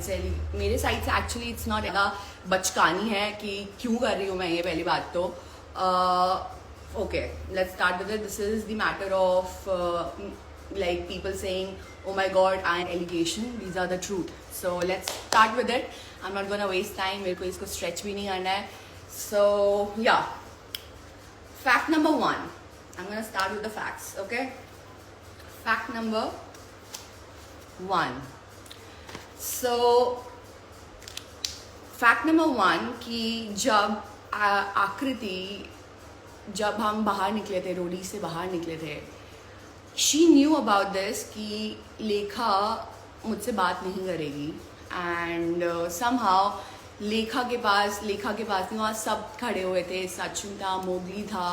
Side से, actually it's not बचकानी है कि क्यों कर रही हूँ मैं ये, पहली बात तो okay let's start with it. This is the matter of like people saying, oh my god, I am allegation, these are the truth. So let's start with it. I'm not gonna waste time, मेरे को इसको stretch भी नहीं करना है. So yeah, fact number 1, I'm gonna start with the facts, okay? Fact number 1. So fact number 1 कि जब आकृति, जब हम बाहर निकले थे, रोडी से बाहर निकले थे, शी न्यू अबाउट दिस कि लेखा मुझसे बात नहीं करेगी. एंड समहाउ लेखा के पास नहीं, वहाँ सब खड़े हुए थे. सचिन था, मोगली था,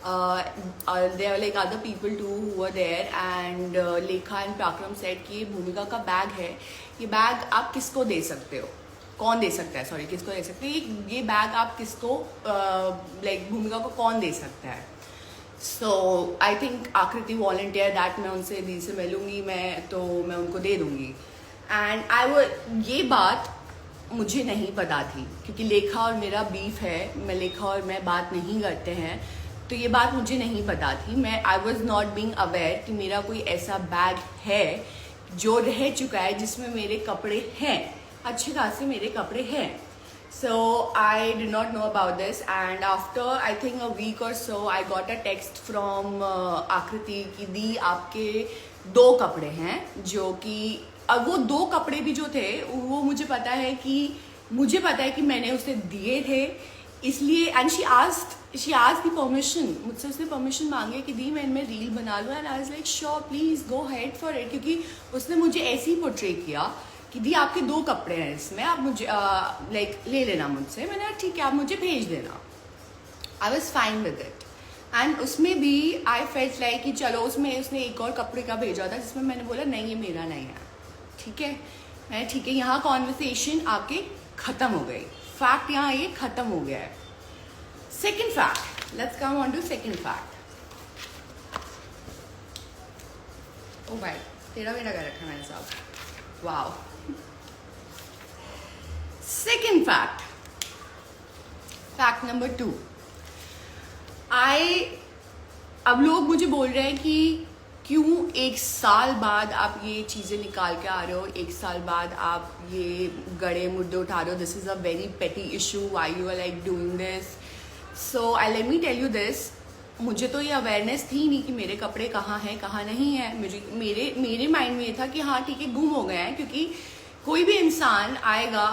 there were like other people too who were there. And Lekha and Parakram said कि ये भूमिका का बैग है, ये बैग आप किसको दे सकते हो, कौन दे सकता है, सॉरी किसको दे सकते हैं, ये बैग आप किसको लाइक भूमिका को कौन दे सकता है. सो आई थिंक आकृति वॉलंटियर दैट मैं उनसे दी से मिलूँगी, मैं उनको दे दूँगी. एंड ये बात मुझे नहीं पता थी क्योंकि लेखा और मेरा बीफ है, लेखा और मैं बात नहीं करते हैं, तो ये बात मुझे नहीं पता थी. I was not being aware कि मेरा कोई ऐसा बैग है जो रह चुका है जिसमें मेरे कपड़े हैं, अच्छे खासे मेरे कपड़े हैं. So I did not know about this, and after I think a week or so I got a text from आकृति कि दी आपके 2 कपड़े हैं, जो कि अब वो 2 कपड़े भी जो थे वो मुझे पता है कि मैंने उसे दिए थे, इसलिए. And she asked the permission, मुझसे उसने परमिशन मांगे कि दी मैं इनमें रील बना लूँ. And I was like sure please go head for it, क्योंकि उसने मुझे ऐसे ही पोर्ट्रे किया कि दी आपके 2 कपड़े हैं इसमें, आप मुझे लाइक ले लेना मुझसे. मैंने कहा ठीक है, आप मुझे भेज देना. I was fine with it. And उसमें भी आई फेल्ट लाइक कि चलो, उसने एक और कपड़े का भेजा था जिसमें मैंने बोला नहीं ये मेरा नहीं है, ठीक है. मैं ठीक है, यहाँ कॉन्वर्सेशन आके ख़त्म हो गई. फैक्ट यहाँ ये ख़त्म हो गया है. Second fact, let's come on to second fact. ओ भाई तेरा मेरा कर रखा है मैंने साहब, वाओ. Second fact number 2. अब लोग मुझे बोल रहे हैं कि क्यों 1 साल बाद आप ये चीज़ें निकाल के आ रहे हो, 1 साल बाद आप ये गड़े मुद्दे उठा रहे हो. This is a very petty issue, why you are like doing this. So I let me tell you this. मुझे तो ये अवेयरनेस थी नहीं कि मेरे कपड़े कहाँ हैं कहाँ नहीं है. मेरे माइंड में ये था कि हाँ ठीक है गुम हो गए हैं, क्योंकि कोई भी इंसान आएगा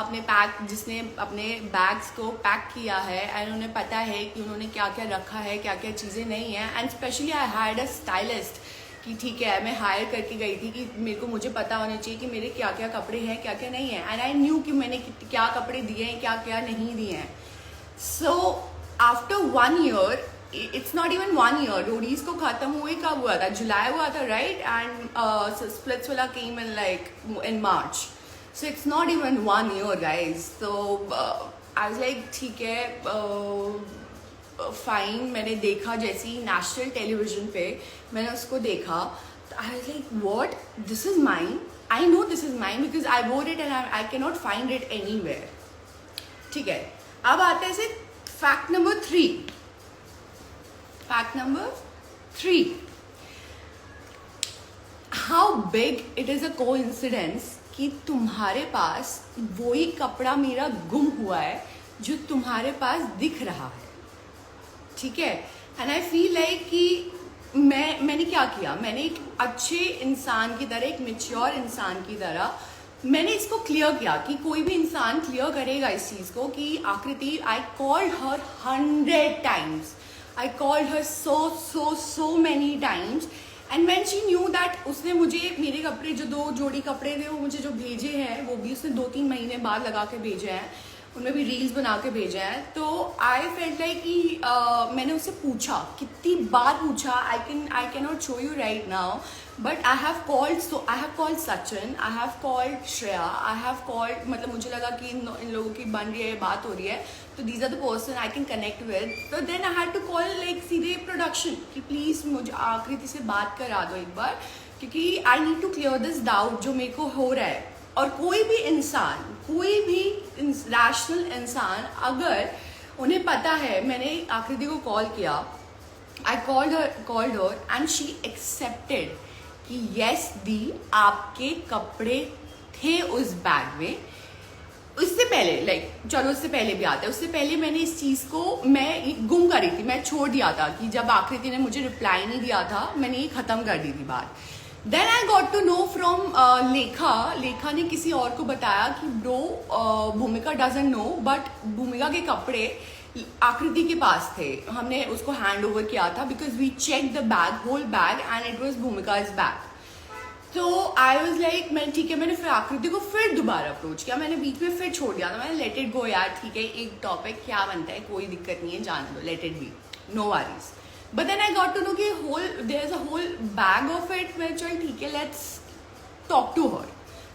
जिसने अपने बैग्स को पैक किया है एंड उन्हें पता है कि उन्होंने क्या क्या रखा है, क्या क्या चीज़ें नहीं हैं. And specially I hired a stylist कि ठीक है, मैं हायर करके गई थी कि मुझे पता होना चाहिए कि मेरे क्या क्या कपड़े हैं क्या क्या नहीं है. एंड आई न्यू कि मैंने क्या कपड़े दिए हैं क्या क्या नहीं दिए हैं. So after 1 year, it's not even 1 year, Roadies को खत्म हुए कब हुआ था, जुलाई हुआ था, राइट. एंड स्प्लिट्स वाला केम इन मार्च. So it's not even 1 year, guys. So I was like ठीक है, फाइन. मैंने देखा जैसे ही नेशनल टेलीविजन पे मैंने उसको देखा, तो I was like what, this is mine. I know this is mine because I वोर it and I can not find it anywhere. ठीक है, अब आते हैं fact number 3. Fact number 3, how big it is a coincidence कि तुम्हारे पास वही कपड़ा मेरा गुम हुआ है जो तुम्हारे पास दिख रहा है, ठीक है. एंड आई फील लाइक कि मैंने क्या किया, मैंने एक अच्छे इंसान की तरह, एक मैच्योर इंसान की तरह मैंने इसको क्लियर किया कि कोई भी इंसान क्लियर करेगा इस चीज़ को कि आकृति, I called her 100 times, I called her so many times. And when she knew that, उसने मुझे मेरे कपड़े जो 2 जोड़ी कपड़े थे वो मुझे जो भेजे हैं, वो भी उसने 2-3 महीने बाद लगा के भेजे हैं, उनमें भी रील्स बना के भेजे हैं. तो आई फेल्ट लाइक कि मैंने उससे पूछा, कितनी बार पूछा, I can not show you right now, but I have called Sachin, I have called Shreya, I have called, मतलब मुझे लगा कि इन लोगों की बन रही है, बात हो रही है, तो these are the person I can connect with. तो then I had to call like सीधे प्रोडक्शन कि प्लीज़ मुझे आकृति से बात करा दो एक बार, क्योंकि I need to clear this doubt जो मेरे को हो रहा है. और कोई भी इंसान, कोई भी रैशनल इंसान, अगर उन्हें पता है, मैंने आकृति को कॉल किया, I called her and she accepted कि यस दी, आपके कपड़े थे उस बैग में। उससे पहले चलो उससे पहले भी आता है, उससे पहले मैंने इस चीज़ को मैं गुम कर रही थी, मैं छोड़ दिया था कि जब आकृति ने मुझे रिप्लाई नहीं दिया था, मैंने ये ख़त्म कर दी थी बात। Then I got to know from Lekha ने किसी और को बताया कि ब्रो, भूमिका डजंट नो, बट भूमिका के कपड़े आकृति के पास थे, हमने उसको हैंड ओवर किया था, because we check the bag, whole bag, and it was Bhumika's bag. तो आई वॉज लाइक, मैं ठीक है, मैंने फिर आकृति को फिर दोबारा अप्रोच किया, मैंने बीच में फिर छोड़ दिया था, मैंने लेट इट गो यार, ठीक है, एक टॉपिक क्या बनता है, कोई दिक्कत नहीं है, जाने दो, let it be, no worries. But then I got to know कि there is a whole bag of it, मैं चल ठीक है, लेट्स टॉक टू हर।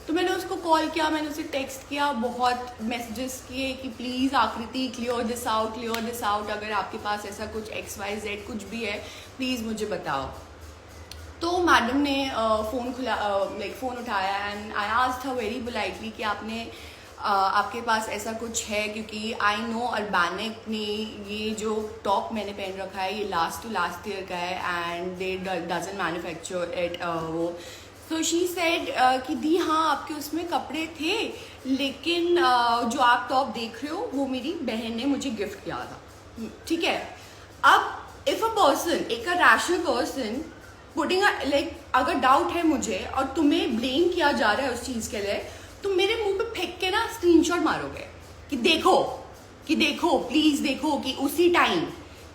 तो मैंने उसको कॉल किया, मैंने उसे टेक्स्ट किया, बहुत मैसेजेस किए कि प्लीज़ आकृति क्लियर दिस आउट, अगर आपके पास ऐसा कुछ XYZ कुछ भी है प्लीज़ मुझे बताओ। तो मैडम ने फ़ोन उठाया and I asked her very politely कि आपके पास ऐसा कुछ है, क्योंकि आई नो अर्बैनिक ने ये जो टॉप मैंने पहन रखा है ये लास्ट ईयर का है and they doesn't manufacture it वो। सो शी सेड कि दी हाँ आपके उसमें कपड़े थे, लेकिन जो आप टॉप देख रहे हो वो मेरी बहन ने मुझे गिफ्ट किया था, ठीक है। अब इफ़ अ पर्सन, एक रैशनल पर्सन पुटिंग अगर डाउट है मुझे और तुम्हें ब्लेम किया जा रहा है उस चीज़ के लिए, तुम मेरे मुंह पे फेंक के ना स्क्रीनशॉट मारोगे कि देखो प्लीज़ देखो, कि उसी टाइम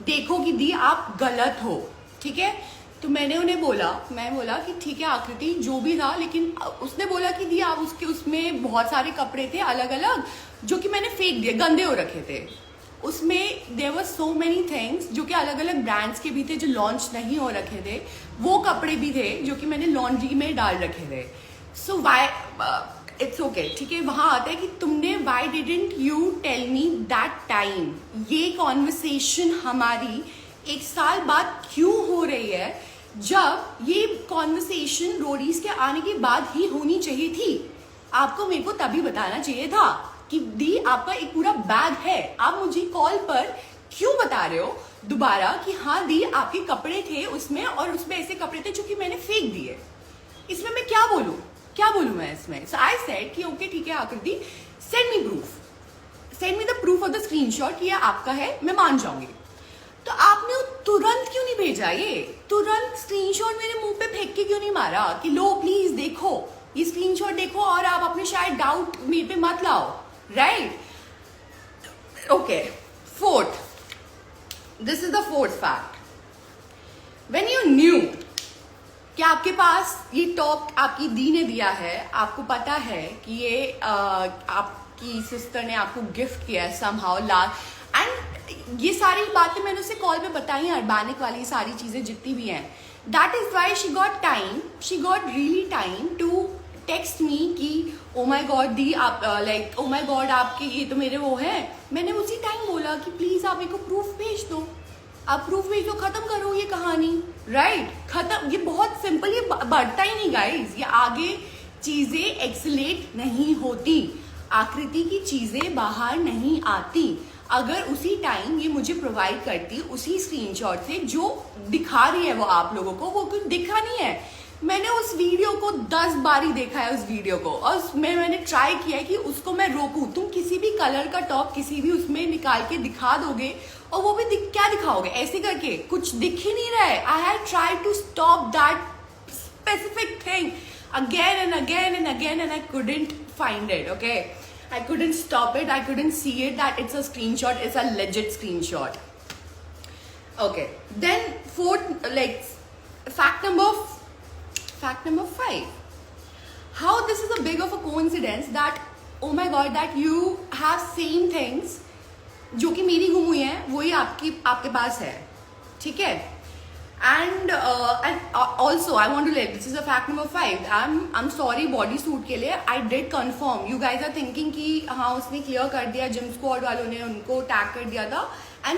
देखो कि दी आप गलत हो, ठीक है। तो मैंने उन्हें बोला कि ठीक है आकृति जो भी था, लेकिन उसने बोला कि दी आप उसमें बहुत सारे कपड़े थे अलग अलग जो कि मैंने फेंक दिए, गंदे हो रखे थे। उसमें there were so many things जो कि अलग अलग ब्रांड्स के भी थे, जो लॉन्च नहीं हो रखे थे, वो कपड़े भी थे जो कि मैंने लॉन्ड्री में डाल रखे थे। सो वाई इट्स ओके, ठीक है। वहाँ आता है कि तुमने why didn't you tell me that time. ये कॉन्वर्सेशन हमारी 1 साल बाद क्यों हो रही है, जब ये कॉन्वर्सेशन रोडीज के आने के बाद ही होनी चाहिए थी। आपको मेरे को तभी बताना चाहिए था कि दी आपका एक पूरा बैग है, आप मुझे कॉल पर क्यों बता रहे हो दोबारा कि हाँ दी आपके कपड़े थे उसमें और उसमें ऐसे कपड़े थे जो कि मैंने फेंक दिए। इसमें मैं क्या बोलूं मैं इसमें। सो आई सेड कि ओके ठीक है आकृति, send me the proof of the screenshot कि ये आपका है, मैं मान जाऊंगी। तो आपने तुरंत क्यों नहीं भेजा, ये तुरंत स्क्रीनशॉट मेरे मुंह पे फेंक के क्यों नहीं मारा कि लो प्लीज देखो ये स्क्रीनशॉट देखो और आप अपने शायद डाउट मेरे पे मत लाओ, right. Okay, this is the fourth fact. When you new कि आपके पास ये टॉप आपकी दी ने दिया है, आपको पता है कि ये आपकी सिस्टर ने आपको गिफ्ट किया है समहाउ लास्ट, एंड ये सारी बातें मैंने उसे कॉल पे बताई हैं, अर्बैनिक वाली सारी चीजें जितनी भी हैं। That is why she got really time to text me कि ओ माई गॉड दी आप लाइक ओ माई गॉड आपके ये तो मेरे वो है। मैंने उसी टाइम बोला कि प्लीज आप मेरे को प्रूफ भेज दो, आप प्रूफ भेज दो, खत्म करो ये कहानी, राइट खत्म। ये बहुत सिंपल, ये बढ़ता ही नहीं गाइज, ये आगे चीजें एक्सलेट नहीं होती, आकृति की चीजें बाहर नहीं आती। अगर उसी टाइम ये मुझे प्रोवाइड करती उसी स्क्रीनशॉट से जो दिखा रही है वो आप लोगों को, वो कुछ दिखा नहीं है। मैंने उस वीडियो को 10 बार ही देखा है उस वीडियो को, और मैंने ट्राई किया है कि उसको मैं रोकूं। तुम किसी भी कलर का टॉप किसी भी उसमें निकाल के दिखा दोगे और वो भी क्या दिखाओगे ऐसे करके, कुछ दिख ही नहीं रहा है। I have tried to stop that specific thing again and again and again and I couldn't find it, okay? I couldn't stop it, I couldn't see it that it's a screenshot, it's a legit screenshot. Okay, then fourth, like fact number 5, how this is a big of a coincidence that oh my god that you have same things जो कि मेरी गुम हुई है वही आपके पास है, ठीक है। And also I want to let, this is a fact number 5, I'm sorry body suit के लिए I did confirm, you guys are thinking कि हाँ उसने क्लियर कर दिया, जिम स्क्वाड वालों ने उनको टैग कर दिया था, एंड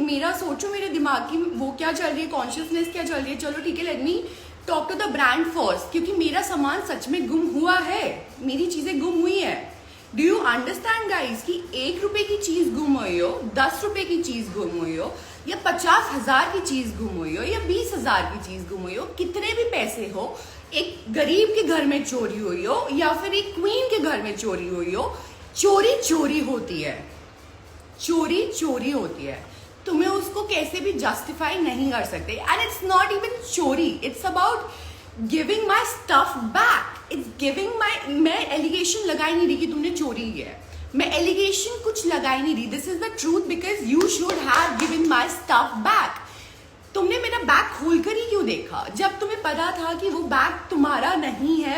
मेरा सोचो मेरे दिमाग की वो क्या चल रही है, कॉन्शियसनेस क्या चल रही है। चलो ठीक है, let me talk to the brand first, क्योंकि मेरा सामान सच में गुम हुआ है, मेरी चीजें गुम हुई है। डू यू अंडरस्टैंड गाइज कि 1 रुपए की चीज गुम हुई हो, 10 रुपए की चीज गुम हुई हो, या 50,000 की चीज गुम हुई हो, या 20,000 की चीज गुम हुई हो, कितने भी पैसे हो, एक गरीब के घर में चोरी हुई हो या फिर एक क्वीन के घर में चोरी हुई हो, चोरी चोरी होती है, चोरी चोरी होती है। तुम्हें उसको कैसे भी जस्टिफाई नहीं कर सकते। एंड इट्स नॉट इवन चोरी, it's about giving my stuff back. It's giving my, मैं एलिगेशन लगा ही नहीं रही कि तुमने चोरी किया है, मैं एलिगेशन कुछ लगा ही नहीं रही। This is the truth because you should have given my stuff back. तुमने मेरा बैग खोलकर ही क्यों देखा जब तुम्हें पता था कि वो बैग तुम्हारा नहीं है,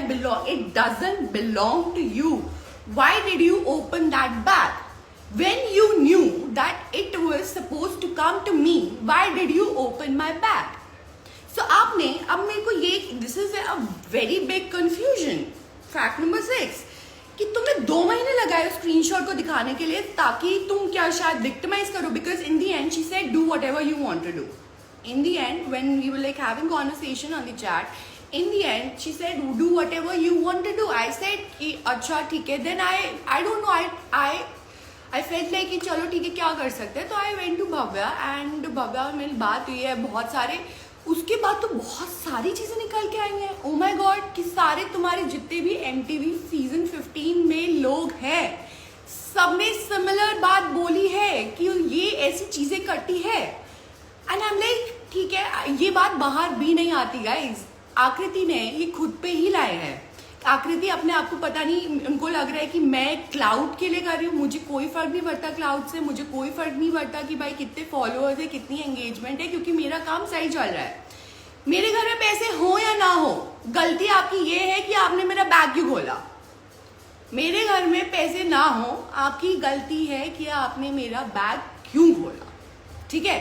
it doesn't belong to you. Why did you open that bag when you knew that it was supposed to come to me? Why did you open my bag? So आपने अब मेरे को ये, this is a very big confusion. Fact number 6 कि तुमने 2 महीने लगाए screenshot को दिखाने के लिए ताकि तुम क्या शायद विक्टिमाइज करो, because in the end she said do whatever you want to do. In the end when we were like having conversation on the chat, in the end she said do whatever you want to do. I said कि अच्छा ठीक है, then I don't know, I felt like कि चलो ठीक है क्या कर सकते हैं, तो I went to Bhavya and Bhavya मेरी बात हुई है बहुत सारे, उसके बाद तो बहुत सारी चीज़ें निकल के आई हैं। ओ माय गॉड कि सारे तुम्हारे जितने भी MTV सीजन 15 में लोग हैं सब ने सिमिलर बात बोली है कि ये ऐसी चीज़ें करती है। एंड आई एम लाइक ठीक है, ये बात बाहर भी नहीं आती गाइज, आकृति ने ये खुद पे ही लाए हैं। आकृति अपने आप को पता नहीं, उनको लग रहा है कि मैं क्लाउड के लिए कर रही हूँ, मुझे कोई फर्क नहीं पड़ता क्लाउड से, मुझे कोई फर्क नहीं पड़ता कि भाई कितने फॉलोअर्स है, कितनी एंगेजमेंट है, क्योंकि मेरा काम सही चल रहा है। मेरे घर में पैसे हो या ना हो, गलती आपकी ये है कि आपने मेरा बैग क्यों खोला। मेरे घर में पैसे ना हो, आपकी गलती है कि आपने मेरा बैग क्यों खोला, ठीक है।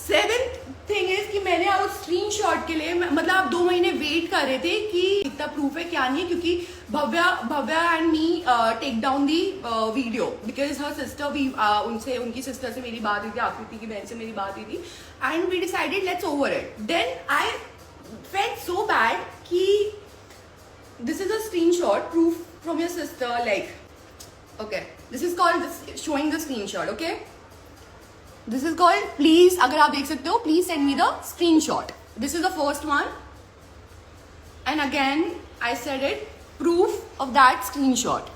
7th थिंग इज कि मैंने उस स्क्रीनशॉट के लिए, मतलब आप 2 महीने वेट कर रहे थे कि इतना प्रूफ है क्या नहीं है, क्योंकि Bhavya and me take down the video because her sister भी उनसे, उनकी सिस्टर से मेरी बात हुई थी, आकृति की बहन से मेरी बात हुई थी, and we decided let's over it. Then I felt so bad कि this is a screenshot proof from your sister, like okay this is called showing the screenshot, okay this is called, please अगर आप देख सकते हो please send me the screenshot. This is the first one and again I said it, proof of that screenshot,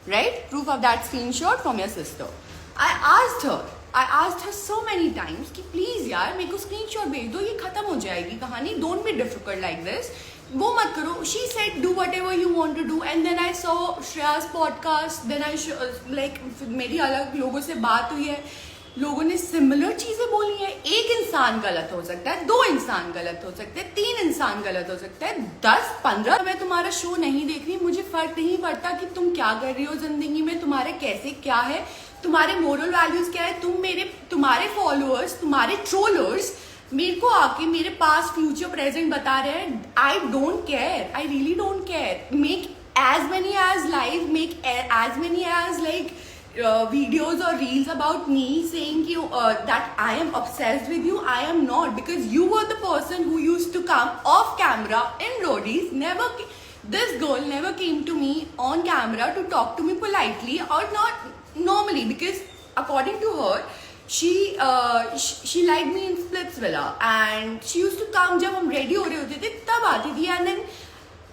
right, proof of that screenshot from your sister. I asked her so many times कि please यार मेरे को screenshot भेज दो, ये खत्म हो जाएगी कहानी, don't be difficult like this, वो मत करो। She said do whatever you want to do. And then I saw Shreyas podcast, then I like मेरी अलग लोगों से बात हुई है, लोगों ने सिमिलर चीजें बोली हैं। एक इंसान गलत हो सकता है, 2 इंसान गलत हो सकते हैं, 3 इंसान गलत हो सकता है, 10, 15। मैं तुम्हारा शो नहीं देख रही, मुझे फर्क नहीं पड़ता कि तुम क्या कर रही हो जिंदगी में, तुम्हारे कैसे क्या है, तुम्हारे मोरल वैल्यूज क्या है। तुम्हारे फॉलोअर्स, तुम्हारे ट्रोलर्स मेरे को आके मेरे पास फ्यूचर प्रेजेंट बता रहे हैं, I don't care, I really don't care. Make as many as live, make as many as like videos or reels about me saying that I am obsessed with you. I am not, because you were the person who used to come off camera in roadies. This girl never came to me on camera to talk to me politely or not normally, because according to her she liked me in Splitsvilla and she used to come जब हम ready हो रहे होते थे तब आती थी। And then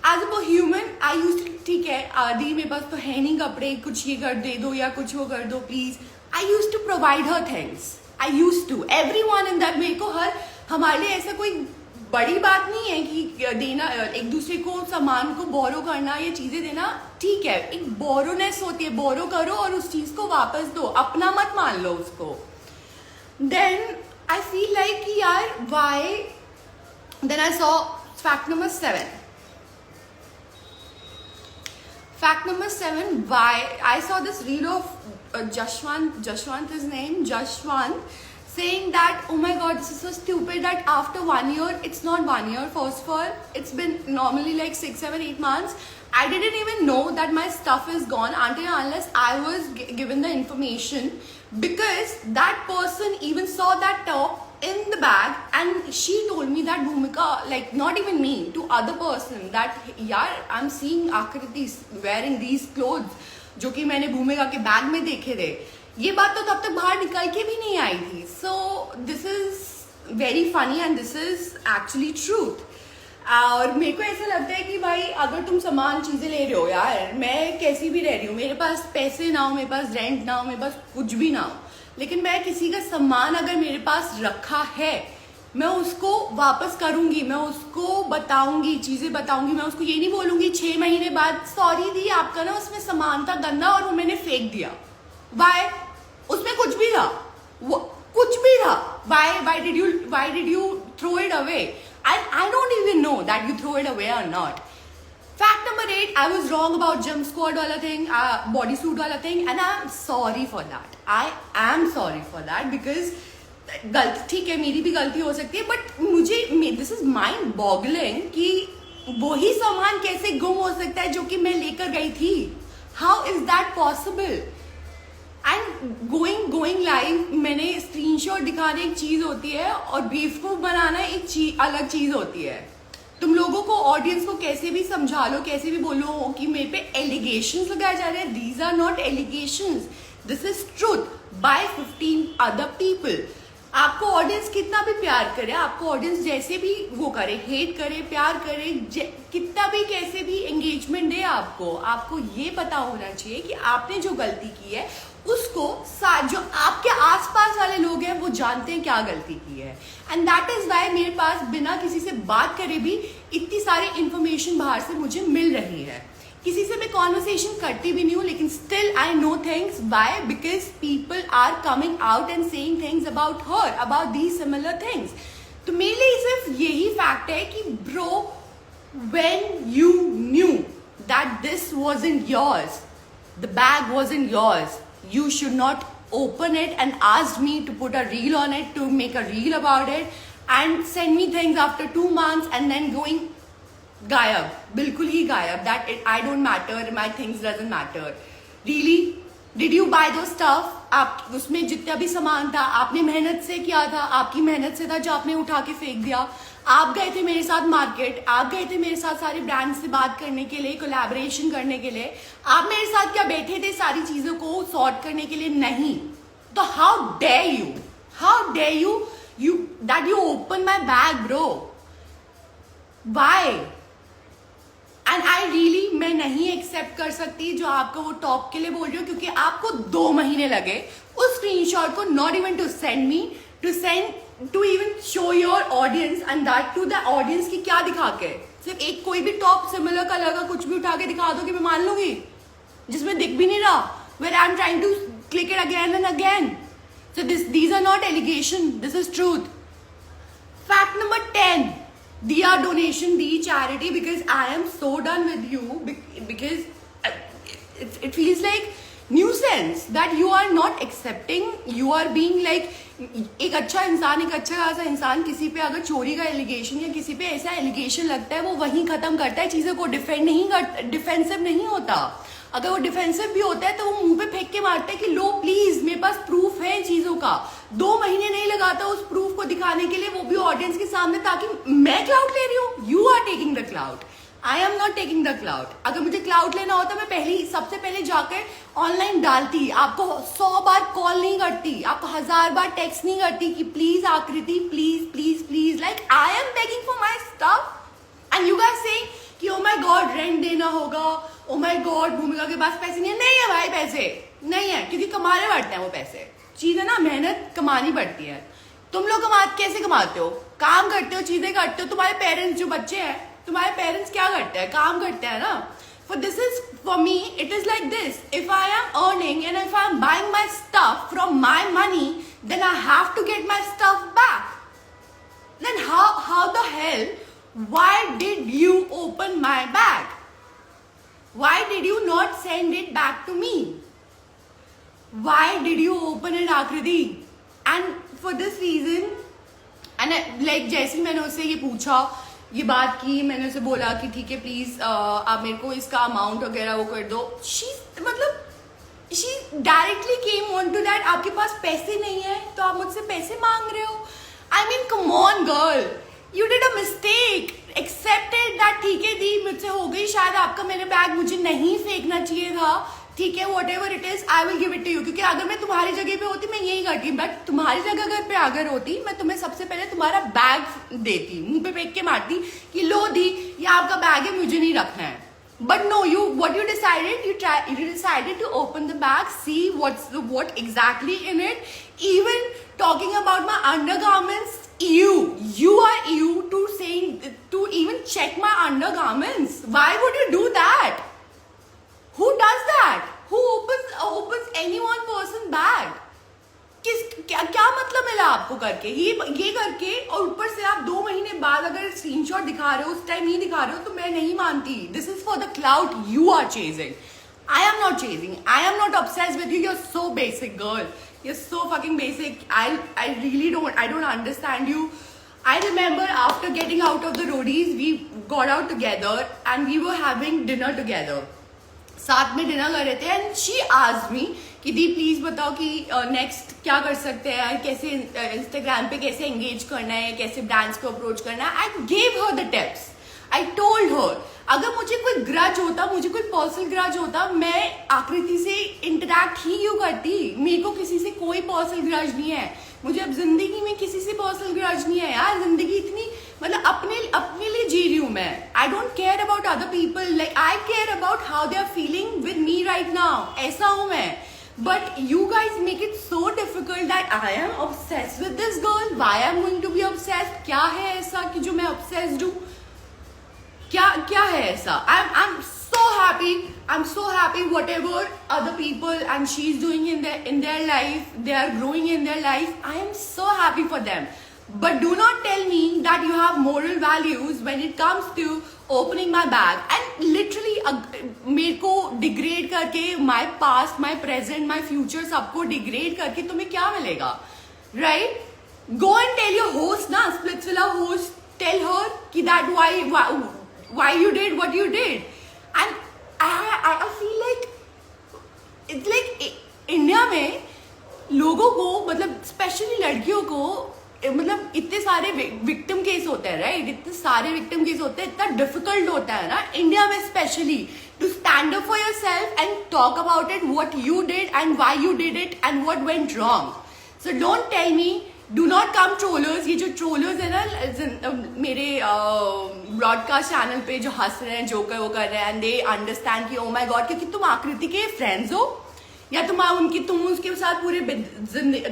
as a human I used to, ठीक है आदि मेरे पास तो है नहीं कपड़े, कुछ ये कर दे दो या कुछ वो कर दो please. I used to provide her things, I used to, everyone in that। मेरे को हमारे लिए ऐसा कोई बड़ी बात नहीं है कि देना, एक दूसरे को सामान को बोरो करना या चीजें देना, ठीक है, एक बोरोनेस होती है, बोरो करो और उस चीज को वापस दो, अपना मत मान लो उसको। देन आई फील लाइक कि यार why, then I saw fact number 7। Fact number 7, why I saw this reel of Jashwant, his name, Jashwant saying that, oh my god, this is so stupid that after 1 year, it's not 1 year, first of all, it's been normally like 6, 7, 8 months. I didn't even know that my stuff is gone until unless I was given the information, because that person even saw that top in the bag and she told me that Bhumika, like not even me, to other person that yaar, I'm seeing Akriti wearing these clothes जो कि मैंने भूमिका के bag में देखे थे. ये बात तो तब तक बाहर निकल के भी नहीं आई थी. So this is very funny and this is actually truth. और मेरे को ऐसा लगता है कि भाई अगर तुम सामान चीजें ले रहे हो यार, मैं कैसी भी रह रही हूँ, मेरे पास पैसे ना हो, मेरे पास रेंट ना हो, मेरे पास कुछ भी ना हो, लेकिन मैं किसी का सामान अगर मेरे पास रखा है, मैं उसको वापस करूंगी, मैं उसको बताऊंगी, चीजें बताऊंगी. मैं उसको ये नहीं बोलूंगी 6 महीने बाद सॉरी दी आपका ना उसमें सामान था गंदा और वो मैंने फेंक दिया. वाई? उसमें कुछ भी था, वो कुछ भी था. Why did you throw it away? I don't even know that you throw it away or not. Fact number 8, I was wrong about jump squad wala thing, bodysuit wala thing, and I'm sorry for that. I am sorry for that because गलती ठीक है, मेरी भी गलती हो सकती है, but मुझे दिस इज माइंड बॉगलिंग कि वही सामान कैसे गुम हो सकता है जो कि मैं लेकर गई थी. How is that possible? And going live, मैंने स्क्रीनशॉट दिखाने एक चीज होती है और बेवकूफ बनाना एक अलग चीज होती है. तुम लोगों को, ऑडियंस को कैसे भी समझा लो, कैसे भी बोलो कि मेरे पे एलिगेशंस लगाए जा रहे हैं. These are not allegations, this is truth by 15 other people. आपको ऑडियंस कितना भी प्यार करे, आपको ऑडियंस जैसे भी वो करे, हेट करे, प्यार करे, कितना भी कैसे भी एंगेजमेंट दे, आपको ये पता होना चाहिए कि आपने जो गलती की है उसको जो आपके आसपास वाले लोग हैं वो जानते हैं क्या गलती की है. एंड दैट इज वाई मेरे पास बिना किसी से बात करे भी इतनी सारी इंफॉर्मेशन बाहर से मुझे मिल रही है. किसी से मैं कॉन्वर्सेशन करती भी नहीं हूँ, लेकिन still I know things. Why? Because people are coming out and saying things about her, about these similar things. तो मेरे लिए सिर्फ यही फैक्ट है कि bro, when you knew that this wasn't yours, the bag wasn't yours, you should not open it and ask me to put a reel on it, to make a reel about it and send me things after 2 months and then going गायब, बिल्कुल ही गायब. That I don't matter, my things doesn't matter. Really? Did you buy those stuff? आप उसमें जितना भी सामान था आपने मेहनत से किया था, आपकी मेहनत से था जो आपने उठा के फेंक दिया. आप गए थे मेरे साथ मार्केट, आप गए थे मेरे साथ सारे ब्रांड से बात करने के लिए, कोलैबोरेशन करने के लिए. आप मेरे साथ क्या बैठे थे सारी चीजों को सॉर्ट करने के लिए? नहीं. तो how dare you that you open my bag bro? Why? And I really, मैं नहीं एक्सेप्ट कर सकती जो आपको वो टॉप के लिए बोल रही हो, क्योंकि आपको 2 महीने लगे उस स्क्रीनशॉट को, not even to send me, to even show your audience, and that to the audience की क्या दिखा के, सिर्फ एक कोई भी टॉप सिमिलर कलर का कुछ भी उठा के दिखा दो कि मैं मान लूंगी, जिसमें दिख भी नहीं रहा. Where I am trying to click it again and again. So these are not allegation, this is truth. Fact number 10, Diya donation, Di charity, because I am so done with you, because it feels like nuisance that you are not accepting, you are being like, एक अच्छा इंसान, एक अच्छा खासा इंसान किसी पे अगर चोरी का एलिगेशन या किसी पे ऐसा एलिगेशन लगता है, वो वहीं खत्म करता है, चीजों को डिफेंड नहीं करता, डिफेंसिव नहीं होता. अगर वो डिफेंसिव भी होता है तो वो मुंह पे फेंक के मारता है कि लो प्लीज मेरे पास प्रूफ है चीजों का. 2 महीने नहीं लगाता उस प्रूफ को दिखाने के लिए, वो भी ऑडियंस के सामने, ताकि मैं क्लाउड ले रही हूँ. You are taking the clout, I am not taking the clout. अगर मुझे क्लाउड लेना होता मैं सबसे पहले जाकर ऑनलाइन डालती, आपको 100 बार कॉल नहीं करती, आपको 1000 बार टेक्स्ट नहीं करती कि प्लीज आकृति, please please please, like I am begging for my stuff and you guys saying कि ओ माय गॉड रेंट देना होगा, ओ माय गॉड भूमिका के पास पैसे नहीं है. नहीं है भाई, पैसे नहीं है, क्योंकि कमाने पड़ते हैं वो पैसे. चीजें ना मेहनत कमानी पड़ती है. तुम लोग कैसे कमाते हो? काम करते हो, चीजें करते हो. तुम्हारे पेरेंट्स जो बच्चे हैं, तुम्हारे पेरेंट्स क्या करते हैं? काम करते हैं ना. For me, it is like this. If I am earning and if I am buying my stuff from my money, then I have to get my stuff back. Then how the hell, why did you open my bag? Why did you not send it back to me? Why did you open it, Akriti? And for this reason, and like जैसे ही मैंने उससे ये पूछा, ये बात की, मैंने उसे बोला कि ठीक है प्लीज आप मेरे को इसका अमाउंट वगैरह वो कर दो, मतलब she directly came on to that, आपके पास पैसे नहीं है तो आप मुझसे पैसे मांग रहे हो. I mean come on girl, you did a mistake, accepted that, ठीक है दी मुझसे हो गई, शायद आपका मेरे बैग मुझे नहीं फेंकना चाहिए था, ठीक है whatever it is, I will give it to you. क्योंकि अगर मैं तुम्हारी जगह पे होती मैं यही करती, बट तुम्हारी जगह पे अगर होती मैं तुम्हें सबसे पहले तुम्हारा बैग देती, मुंह पे फेंक के मारती कि लो दी ये आपका बैग है, मुझे नहीं रखना है. But no, what you decided, you decided to open the bag, see what exactly in it. Even talking about my undergarments, you are you to even check my undergarments. Why would you do that? Who does that? Who opens any one person bag? क्या मतलब मिला आपको करके, ये करके, और ऊपर से आप 2 महीने बाद अगर स्क्रीनशॉट दिखा रहे हो, उस टाइम नहीं दिखा रहे हो, तो मैं नहीं मानती. This is for the clout you are chasing. I am not chasing, I am not obsessed with you. You're so basic, girl. You're so fucking basic. I really don't understand you. I remember after getting out of the roadies, we got out together and we were having dinner together. साथ में dinner कर रहे थे and she asked me कि दी please बताओ कि next क्या कर सकते हैं, कैसे इंस्टाग्राम पे कैसे एंगेज करना है, कैसे ब्रांड्स को अप्रोच करना है. आई gave her the tips. I told her, अगर मुझे कोई ग्रज होता, मुझे कोई पर्सनल ग्रज होता, मैं आकृति से इंटरैक्ट ही क्यों करती. मेरे को किसी से कोई पर्सनल ग्रज नहीं है, मुझे अब जिंदगी में किसी से पर्सनल ग्रज नहीं है यार. जिंदगी इतनी मतलब अपने लिए जी रही हूं मैं. I don't care about other people, like I care about how they are feeling with me right now. ऐसा हूं मैं. But you guys make it so difficult that I am obsessed with this girl. Why I am going to be obsessed? क्या है ऐसा कि जो मैं obsessed हूं? क्या है ऐसा? I'm so happy whatever other people and she's doing in their life, they are growing in their life. I am so happy for them. But do not tell me that you have moral values when it comes to opening my bag and literally मेरे को degrade करके my past, my present, my future सबको degrade करके तुम्हें क्या मिलेगा? Right? Go and tell your host ना, Splitsvilla host, tell her कि that why you did what you did. And I feel like it's like India में लोगों को, मतलब स्पेशली लड़कियों को, मतलब इतने सारे विक्टिम केस होते हैं राइट, इतने सारे विक्टिम केस होते हैं, इतना डिफिकल्ट होता है ना इंडिया में specially to stand up for yourself and talk about it, what you did and why you did it and what went wrong. So don't tell me, do not come trollers. ये जो trollers है ना मेरे broadcast channel पे जो हंस रहे हैं, जो वो कर रहे हैं, एंड दे अंडरस्टैंड कि ओ माय गॉड, क्योंकि तुम आकृति के फ्रेंड्स हो या तुम उसके साथ पूरे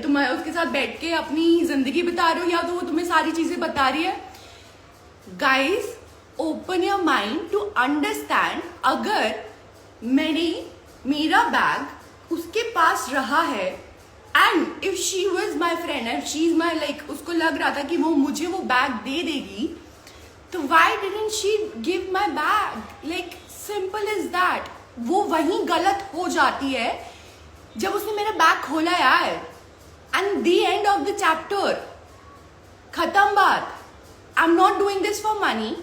तुम उसके साथ बैठ के अपनी जिंदगी बिता रहे हो, या तो वो तुम्हें सारी चीजें बता रही है. Guys open your mind to understand. अगर मेरा बैग उसके पास रहा है and if she was my friend and she is my like, उसको लग रहा था कि वो मुझे वो बैग दे देगी, तो Y didn't she give my bag? Like simple is that. वो वहीं गलत हो जाती है जब उसने मेरा बैग खोला यार. And the end of the chapter, खत्म बात. आई am not doing this for money.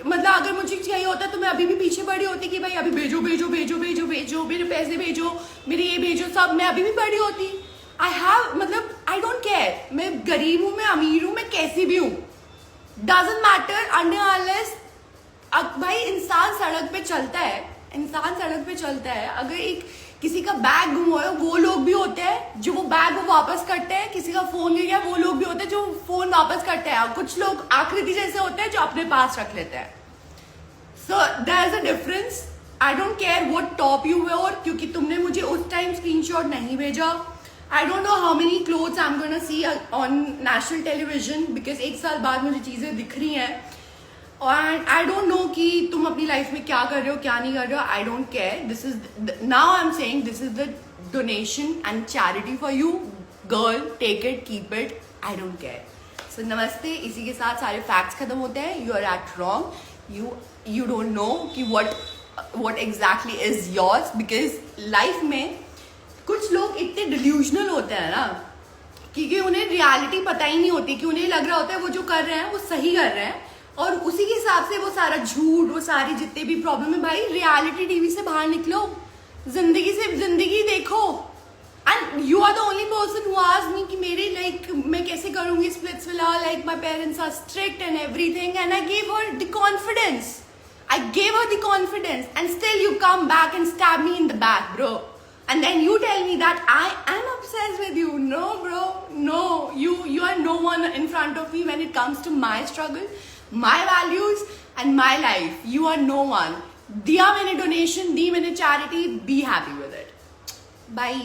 मतलब अगर मुझे चाहिए होता तो मैं अभी भी पीछे पड़ी होती कि भाई अभी भेजो भेजो भेजो भेजो भेजो, मेरे पैसे भेजो, मेरे ये भेजो, सब मैं अभी भी पड़ी होती. आई हैव, मतलब आई डोंट केयर, मैं गरीब हूं, मैं अमीर हूं, मैं कैसी भी हूं, डजंट मैटर. अनलेस भाई इंसान सड़क पे चलता है, अगर एक किसी का बैग गुम हो, वो लोग भी होते हैं जो वो बैग वो वापस करते हैं. किसी का फोन गिर गया, वो लोग भी होते हैं जो फोन वापस करते हैं. कुछ लोग आकृति जैसे होते हैं जो अपने पास रख लेते हैं. So there is a difference. I don't care what top you wear, क्योंकि तुमने मुझे उस टाइम स्क्रीनशॉट नहीं भेजा. I don't know how many clothes I am gonna see on national television, because 1 साल बाद मुझे चीजें दिख रही हैं. और आई डोंट नो कि तुम अपनी लाइफ में क्या कर रहे हो, क्या नहीं कर रहे हो. I don't care. This is now I am saying this is the donation and charity for you. Girl, take it, keep it. I don't care. So namaste. इसी के साथ सारे फैक्ट्स खत्म होते हैं. You are at wrong. You don't know कि what exactly is yours, because life में कुछ लोग इतने डिल्यूजनल होते हैं ना क्योंकि उन्हें रियलिटी पता ही नहीं होती, कि उन्हें लग रहा होता है वो जो कर रहे हैं वो सही कर रहे हैं, और उसी के हिसाब से वो सारा झूठ, वो सारी जितने भी प्रॉब्लम है, भाई रियलिटी टीवी से बाहर निकलो, जिंदगी देखो. And you are the only person who asked me कि मेरे लाइक मैं कैसे करूंगी Splitsvilla, like my parents are strict and everything, and I gave her the confidence. I gave her the confidence, and still you come back and stab me in the back, bro. And then you tell me that I am obsessed with you. No, bro. No. You are no one in front of me when it comes to my struggle, my values, and my life. You are no one. Diya maine donation, di maine charity. Be happy with it. Bye.